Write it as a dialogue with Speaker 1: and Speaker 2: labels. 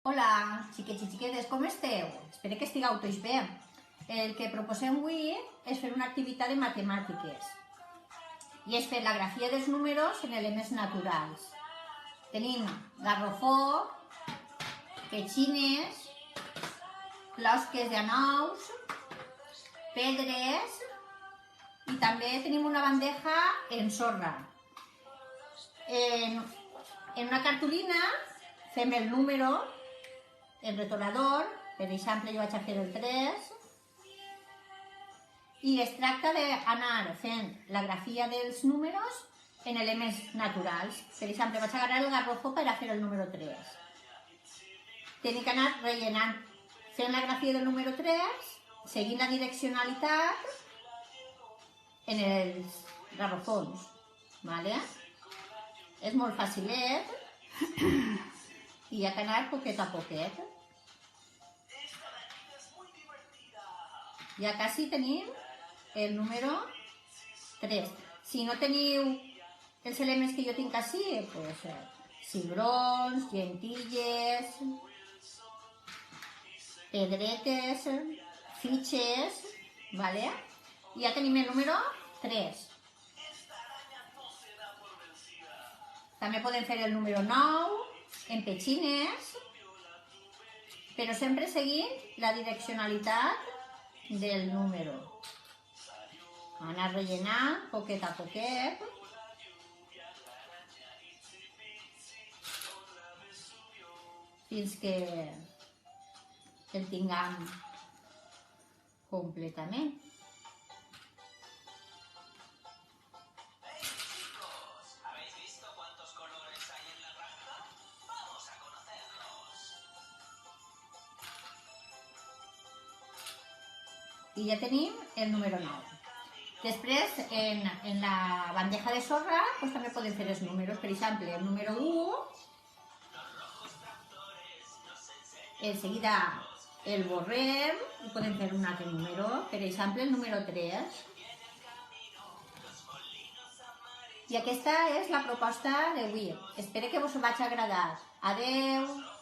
Speaker 1: Hola, xiquets i xiquetes, com esteu? Espero que estigueu tots bé. El que proposem avui és fer una activitat de matemàtiques i és fer la grafia dels números en elements naturals. Tenim garrofó, petxines, closques d'anous, pedres i també tenim una bandeja en sorra. En una cartolina fem el número, el retolador, per exemple jo vaig a fer el 3, i es tracta d'anar fent la grafia dels números en elements naturals. Per exemple, vaig agarrar el garrofó per a fer el número 3. Tinc que anar rellenant, fent la grafia del número 3, seguint la direccionalitat en els garrofons. Vale? És molt facilet i hi ha que anar poquet a poquet. Ja quasi tenim el número 3. Si no teniu els elements que jo tinc així, pues, cigrons, llentilles, pedretes, fitxes, ¿vale? I ja tenim el número 3. També podem fer el número 9 en petxines, però sempre seguint la direccionalitat del número. Anar rellenant poquet a poquet. Fins que el tinguem completament. I ja tenim el número 9. Després, en la bandeja de sorra, doncs també podem fer els números. Per exemple, el número 1, enseguida el borrem i podem fer un altre número. Per exemple, el número 3. I aquesta és la proposta d'avui. Espero que vos vagi agradar. Adeu!